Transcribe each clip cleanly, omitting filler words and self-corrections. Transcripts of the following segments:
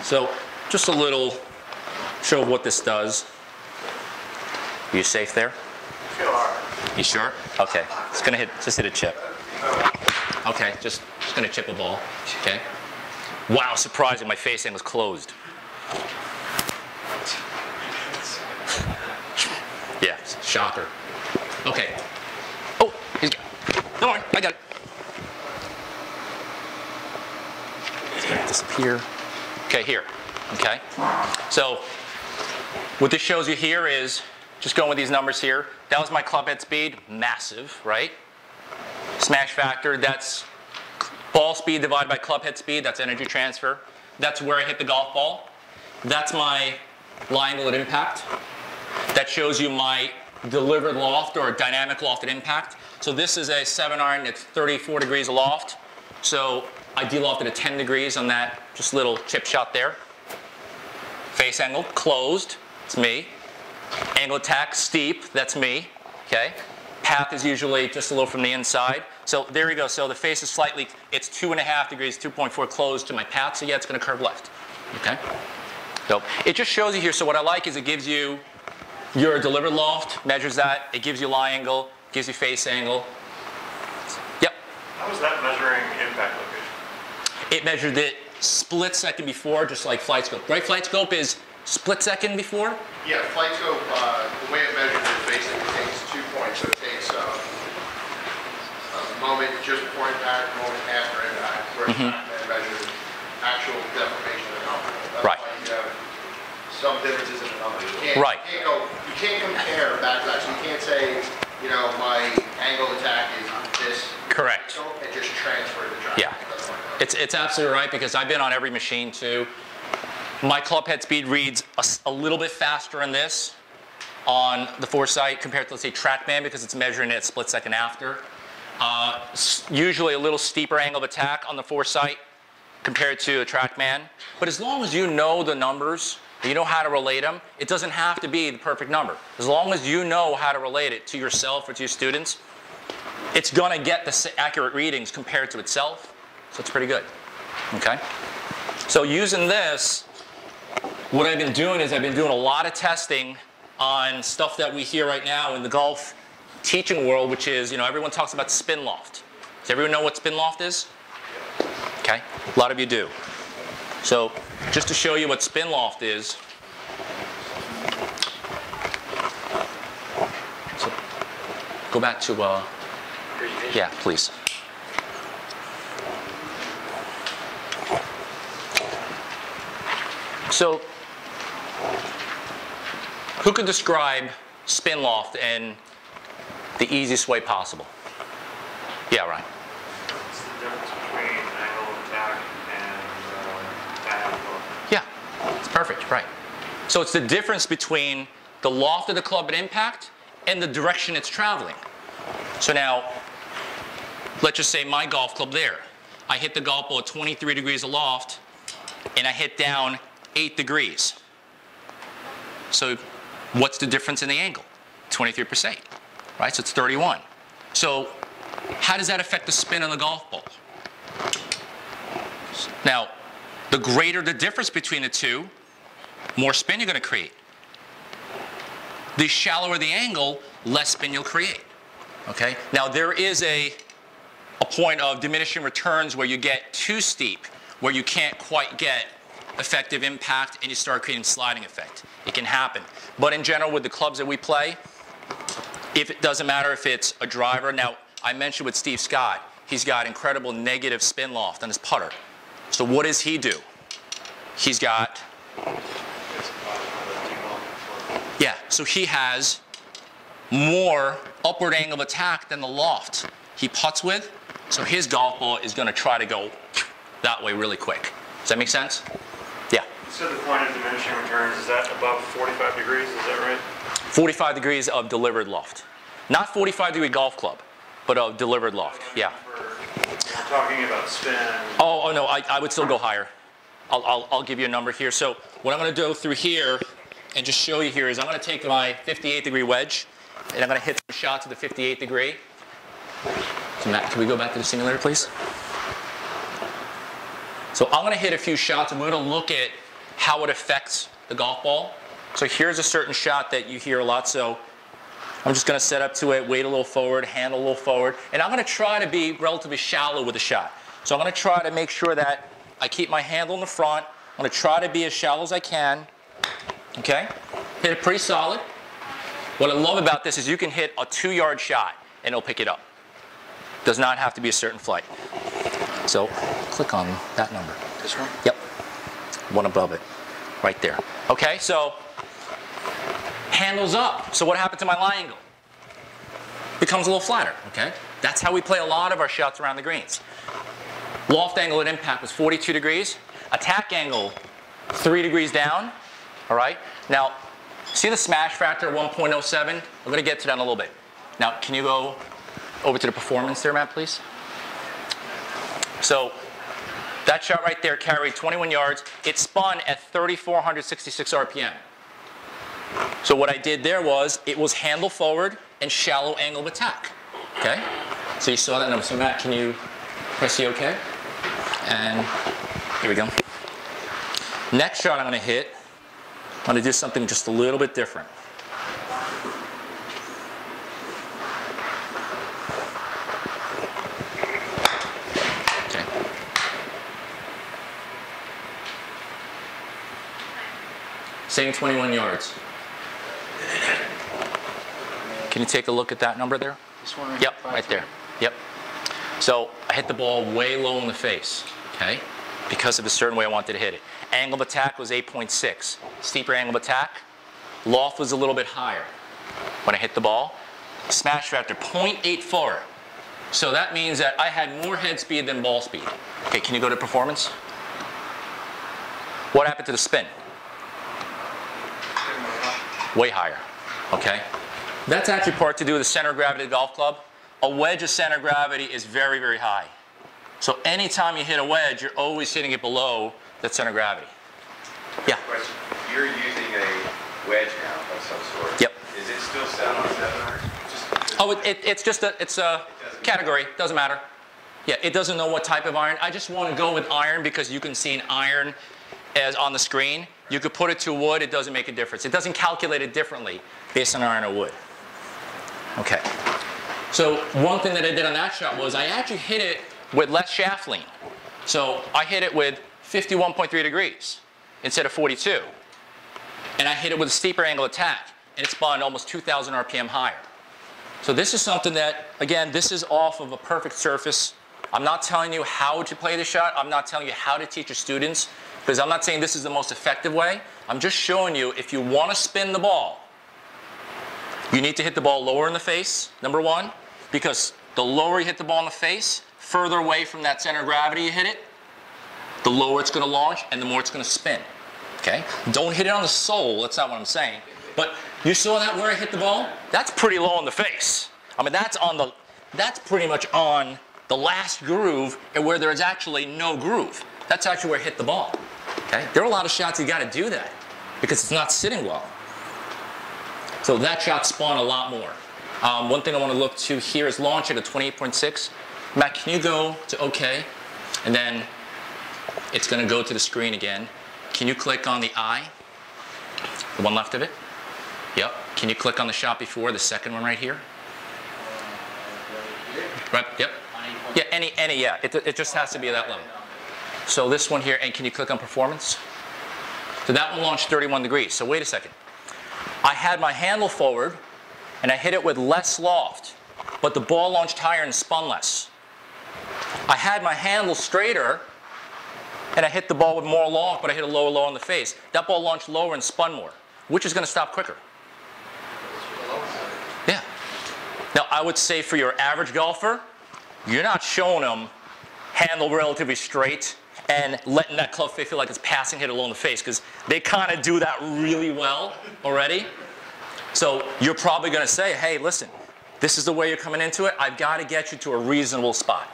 So just a little show of what this does. Are you safe there? Sure. You sure? Okay. It's gonna just hit a chip. Okay, just gonna chip a ball. Okay. Wow, surprising, my face angle was closed. Yeah, shocker. Okay. Oh, he's got it. Don't worry, I got it. It's gonna disappear. Okay, here. Okay. So what this shows you here is just going with these numbers here. That was my club head speed, massive, right? Smash factor, that's ball speed divided by club head speed, that's energy transfer. That's where I hit the golf ball. That's my lie angle at impact. That shows you my delivered loft or dynamic loft at impact. So this is a 7-iron, it's 34 degrees aloft. So I de-lofted at 10 degrees on that just little chip shot there. Face angle, closed, it's me. Angle attack, steep, that's me, okay? Path is usually just a little from the inside. So there we go, so the face is slightly, it's 2.5 degrees, 2.4 closed to my path, so yeah, it's gonna curve left, okay? So it just shows you here, so what I like is it gives you your delivered loft, measures that, it gives you lie angle, gives you face angle. Yep. How was that measuring impact location? It measured it split second before, just like flight scope, right? Flight scope is split second before? Yeah, flight scope, the way it measures it basically takes 2 points. So it takes a moment just before impact, a moment after impact, where it measures actual deformation of the number. That's Right. why you have some differences in the number. You can't compare back to back. So you can't say, you know, my angle attack is this. Correct. It just transferred the track. Yeah. It's absolutely right, because I've been on every machine too. My club head speed reads a little bit faster in this on the Foresight compared to, let's say, TrackMan, because it's measuring it split second after. Usually a little steeper angle of attack on the Foresight compared to a TrackMan. But as long as you know the numbers, and you know how to relate them, it doesn't have to be the perfect number. As long as you know how to relate it to yourself or to your students, it's gonna get the accurate readings compared to itself. So it's pretty good, okay? So using this, what I've been doing is I've been doing a lot of testing on stuff that we hear right now in the golf teaching world, which is, you know, everyone talks about spin loft. Does everyone know what spin loft is? Okay, a lot of you do. So just to show you what spin loft is, so go back to, yeah, please. So, who could describe spin loft in the easiest way possible? Yeah, Ryan. What's the difference between angle of attack and dynamic loft? Yeah, it's perfect, right. So it's the difference between the loft of the club at impact and the direction it's traveling. So now, let's just say my golf club there. I hit the golf ball at 23 degrees aloft, and I hit down 8 degrees. So what's the difference in the angle? 23%, right? So it's 31. So how does that affect the spin on the golf ball? Now, the greater the difference between the two, more spin you're going to create. The shallower the angle, less spin you'll create. Okay? Now, there is a point of diminishing returns where you get too steep, where you can't quite get effective impact and you start creating sliding effect. It can happen. But in general, with the clubs that we play, if it doesn't matter if it's a driver. Now, I mentioned with Steve Scott, he's got incredible negative spin loft on his putter. So what does he do? He's got, yeah, so he has more upward angle of attack than the loft he putts with. So his golf ball is going to try to go that way really quick. Does that make sense? Yeah. So the point of diminishing returns, is that above 45 degrees, is that right? 45 degrees of delivered loft. Not 45-degree golf club, but of delivered loft, yeah. We're talking about spin. Oh no, I would still go higher. I'll give you a number here. So what I'm going to do through here and just show you here is I'm going to take my 58-degree wedge, and I'm going to hit some shots at the 58 degree. So Matt, can we go back to the simulator, please? So I'm going to hit a few shots, and we're going to look at how it affects the golf ball. So here's a certain shot that you hear a lot. So I'm just going to set up to it, weight a little forward, handle a little forward. And I'm going to try to be relatively shallow with the shot. So I'm going to try to make sure that I keep my handle in the front. I'm going to try to be as shallow as I can. Okay? Hit it pretty solid. What I love about this is you can hit a 2-yard shot and it'll pick it up. Does not have to be a certain flight. So click on that number. This one? Yep. One above it. Right there. Okay, so handles up. So what happened to my lie angle? Becomes a little flatter, okay? That's how we play a lot of our shots around the greens. Loft angle at impact was 42 degrees. Attack angle, 3 degrees down, all right? Now, see the smash factor, 1.07? I'm going to get to that in a little bit. Now, can you go over to the performance there, Matt, please? So that shot right there carried 21 yards. It spun at 3,466 RPM. So what I did there was, it was handle forward and shallow angle of attack, okay? So you saw that number. So Matt, can you press the OK? And here we go. Next shot I'm going to hit, I'm going to do something just a little bit different. Okay. Same 21 yards. Can you take a look at that number there? This one? Yep, right there. Yep. So I hit the ball way low in the face, okay? Because of a certain way I wanted to hit it. Angle of attack was 8.6. Steeper angle of attack. Loft was a little bit higher when I hit the ball. Smash factor, 0.84. So that means that I had more head speed than ball speed. Okay, can you go to performance? What happened to the spin? Way higher, okay? That's actually part to do with the center of gravity of the golf club. A wedge's center of gravity is very, very high. So anytime you hit a wedge, you're always hitting it below that center of gravity. Yeah? Question. You're using a wedge now of some sort. Yep. Is it still set on 7 irons? Oh, it's a category. Doesn't matter. Yeah, it doesn't know what type of iron. I just want to go with iron because you can see an iron as on the screen. You could put it to wood. It doesn't make a difference. It doesn't calculate it differently based on iron or wood. Okay. So one thing that I did on that shot was I actually hit it with less shaft lean. So I hit it with 51.3 degrees instead of 42. And I hit it with a steeper angle attack. And it spun almost 2,000 RPM higher. So this is something that, again, this is off of a perfect surface. I'm not telling you how to play the shot. I'm not telling you how to teach your students. Because I'm not saying this is the most effective way. I'm just showing you if you want to spin the ball, you need to hit the ball lower in the face, number one. Because the lower you hit the ball in the face, further away from that center of gravity you hit it, the lower it's going to launch and the more it's going to spin. Okay? Don't hit it on the sole. That's not what I'm saying. But you saw that where I hit the ball? That's pretty low in the face. I mean, that's pretty much on the last groove and where there's actually no groove. That's actually where I hit the ball. Okay? There are a lot of shots you got to do that because it's not sitting well. So that shot spun a lot more. One thing I want to look to here is launch at a 28.6. Matt, can you go to OK? And then it's going to go to the screen again. Can you click on the eye? The one left of it? Yep. Can you click on the shot before, the second one right here? Right, yep. Yeah, any, yeah. It just has to be at that level. So this one here, and can you click on performance? So that one launched 31 degrees. So wait a second. I had my handle forward, and I hit it with less loft, but the ball launched higher and spun less. I had my handle straighter, and I hit the ball with more loft, but I hit a lower low in the face. That ball launched lower and spun more. Which is going to stop quicker? Yeah. Now, I would say for your average golfer, you're not showing them handle relatively straight and letting that club face feel like it's passing hit it low in the face because they kind of do that really well already. So you're probably going to say, hey, listen, this is the way you're coming into it. I've got to get you to a reasonable spot.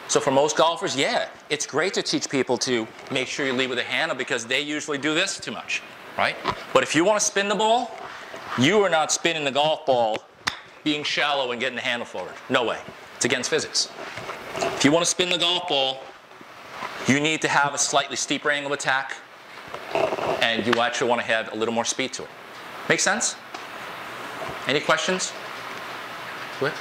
So for most golfers, yeah, it's great to teach people to make sure you lead with a handle because they usually do this too much, right? But if you want to spin the ball, you are not spinning the golf ball being shallow and getting the handle forward. No way. It's against physics. If you want to spin the golf ball, you need to have a slightly steeper angle of attack and you actually want to have a little more speed to it. Make sense? Any questions? What?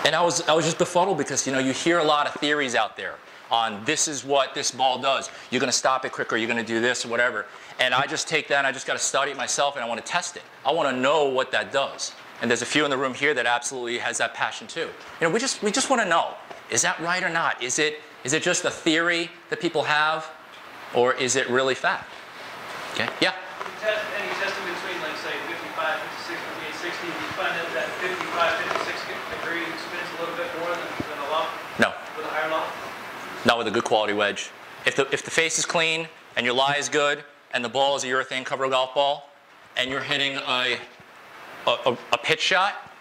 And I was just befuddled because, you know, you hear a lot of theories out there on this is what this ball does. You're going to stop it quicker, you're going to do this or whatever. And I just take that and I just got to study it myself and I want to test it. I want to know what that does. And there's a few in the room here that absolutely has that passion too. You know, we just want to know, is that right or not? Is it just a theory that people have, or is it really fact? Okay, yeah? Any testing between, like, say, 55, 56, 58, 60, do you find that 55, 56 degree spins a little bit more than a loft? No. With a higher loft? Not with a good quality wedge. If the face is clean and your lie is good and the ball is a urethane covered golf ball and you're hitting a pitch shot,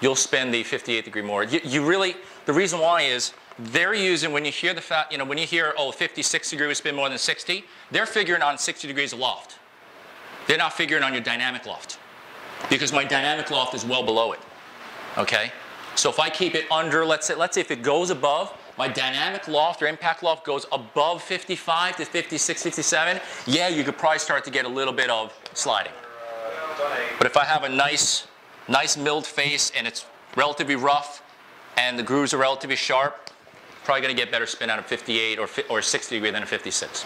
you'll spin the 58 degree more. You really, the reason why is they're using, when you hear the fact, you know, when you hear, oh, 56 degree would spin more than 60, they're figuring on 60 degrees of loft. They're not figuring on your dynamic loft, because my dynamic loft is well below it, okay? So if I keep it under, let's say if it goes above, my dynamic loft or impact loft goes above 55 to 56, 57, yeah, you could probably start to get a little bit of sliding. But if I have a nice milled face and it's relatively rough and the grooves are relatively sharp, probably going to get better spin out of 58 or 60 degree than a 56.